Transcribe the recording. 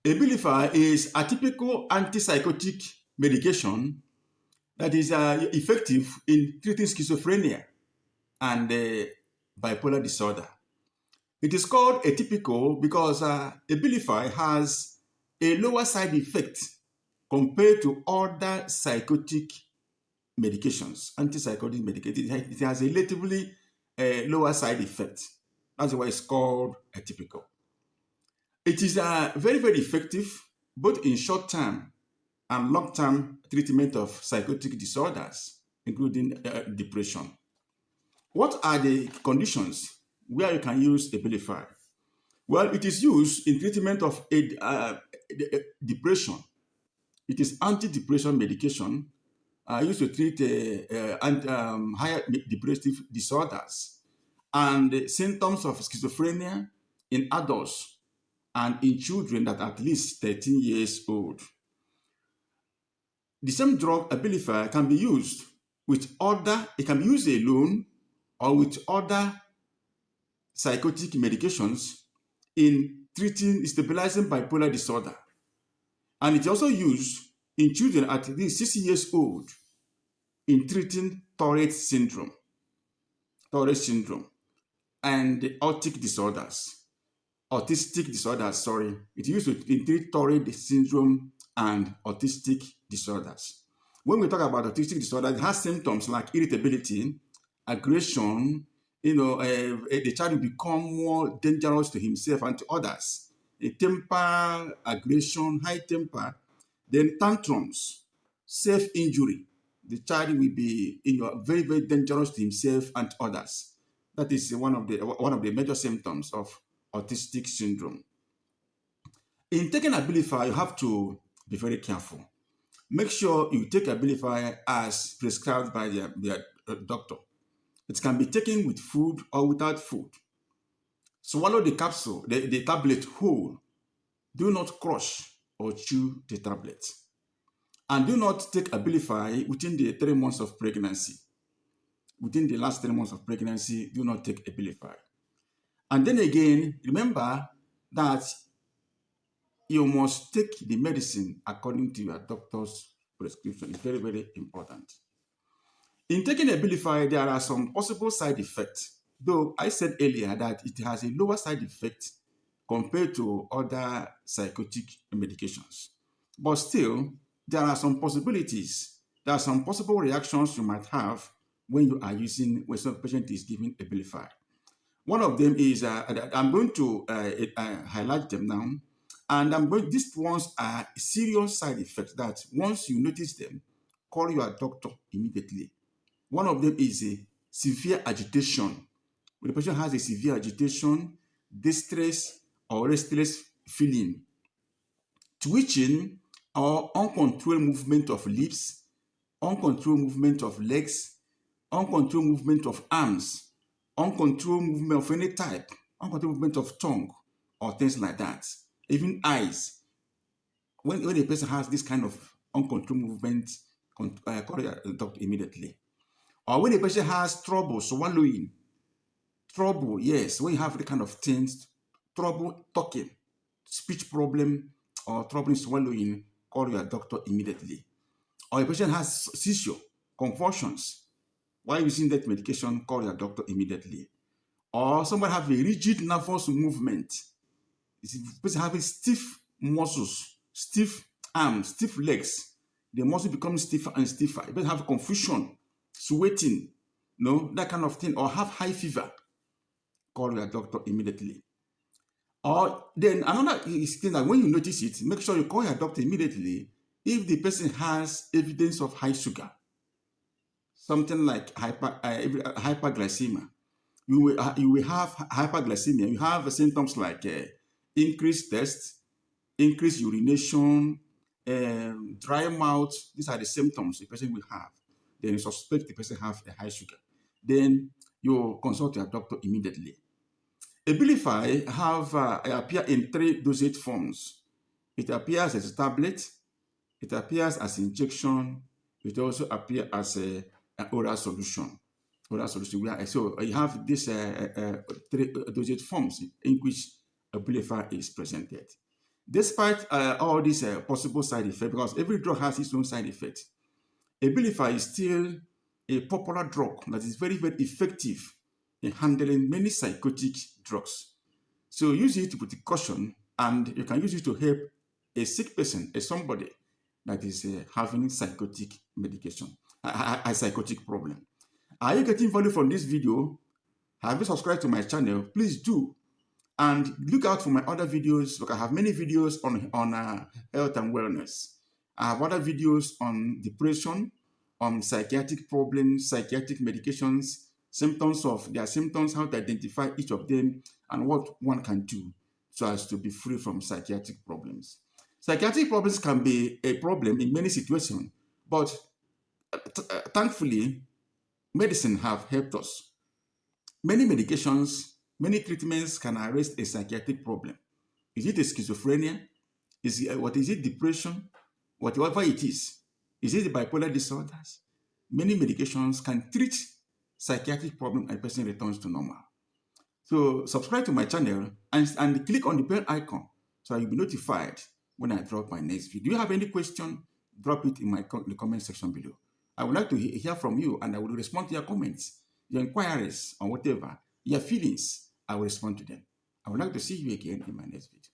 Abilify is a typical antipsychotic medication that is effective in treating schizophrenia and bipolar disorder. It is called atypical because Abilify has a lower side effect compared to other psychotic medications, antipsychotic medications. It has a relatively lower side effect. That's why it's called atypical. It is very, very effective both in short-term and long-term treatment of psychotic disorders, including depression. What are the conditions where you can use Abilify? Well, it is used in treatment of depression. It is antidepressant medication used to treat higher depressive disorders and symptoms of schizophrenia in adults and in children that are at least 13 years old. The same drug, Abilify, can be used with other, it can be used alone or with other psychotic medications in treating, stabilizing bipolar disorder. And it's also used in children at least 6 years old in treating Tourette syndrome, and autistic disorders, sorry. It's used to treat Tourette syndrome and autistic disorders. When we talk about autistic disorder, it has symptoms like irritability, aggression, the child will become more dangerous to himself and to others. A temper, aggression, high temper, then tantrums, self-injury. The child will be very, very dangerous to himself and to others. That is one of the major symptoms of autistic syndrome. In taking Abilify, you have to be very careful. Make sure you take Abilify as prescribed by their doctor. It can be taken with food or without food. Swallow the capsule, the tablet whole. Do not crush or chew the tablet. And do not take Abilify within the 3 months of pregnancy. Within the last 3 months of pregnancy, do not take Abilify. And then again, remember that you must take the medicine according to your doctor's prescription. It's very, very important. In taking Abilify, there are some possible side effects, though I said earlier that it has a lower side effect compared to other psychotic medications. But still, there are some possibilities. There are some possible reactions you might have when you are using, when some patient is giving Abilify. One of them is, I'm going to highlight them now, and these ones are serious side effects that once you notice them, call your doctor immediately. One of them is a severe agitation. When the patient has a severe agitation, distress or restless feeling, twitching or uncontrolled movement of lips, uncontrolled movement of legs, uncontrolled movement of arms, uncontrolled movement of any type, uncontrolled movement of tongue, or things like that. Even eyes. When a person has this kind of uncontrolled movement, call your doctor immediately. Or when a patient has trouble swallowing, trouble, yes, when you have the kind of things, trouble talking, speech problem, or trouble in swallowing, call your doctor immediately. Or a patient has seizure, convulsions, while using that medication, call your doctor immediately. Or someone have a rigid nervous movement. If a person having stiff muscles, stiff arms, stiff legs, the muscle becomes stiffer and stiffer. If they have confusion, sweating, that kind of thing, or have high fever, call your doctor immediately. Or then another thing that when you notice it, make sure you call your doctor immediately if the person has evidence of high sugar, something like hyperglycemia. You will have hyperglycemia. You have symptoms like increased thirst, increased urination, dry mouth. These are the symptoms the person will have. Then you suspect the person has a high sugar. Then you consult your doctor immediately. Abilify appear in 3 dosage forms. It appears as a tablet, it appears as injection, it also appears as an oral solution. So you have these 3 dosage forms in which Abilify is presented. Despite all these possible side effects, because every drug has its own side effect, Abilify is still a popular drug that is very, very effective in handling many psychotic drugs. So use it with caution, and you can use it to help a sick person, somebody that is having psychotic medication, a psychotic problem. Are you getting value from this video? Have you subscribed to my channel? Please do. And look out for my other videos. Look, I have many videos on health and wellness. I have other videos on depression, on psychiatric problems, psychiatric medications, symptoms of their symptoms, how to identify each of them, and what one can do so as to be free from psychiatric problems. Psychiatric problems can be a problem in many situations, but thankfully, medicine have helped us. Many medications, many treatments can arrest a psychiatric problem. Is it a schizophrenia? What is it, depression? Whatever it is it the bipolar disorders? Many medications can treat psychiatric problem and a person returns to normal. So subscribe to my channel and click on the bell icon so you'll be notified when I drop my next video. Do you have any question? Drop it in the comment section below. I would like to hear from you, and I will respond to your comments, your inquiries, or whatever, your feelings. I will respond to them. I would like to see you again in my next video.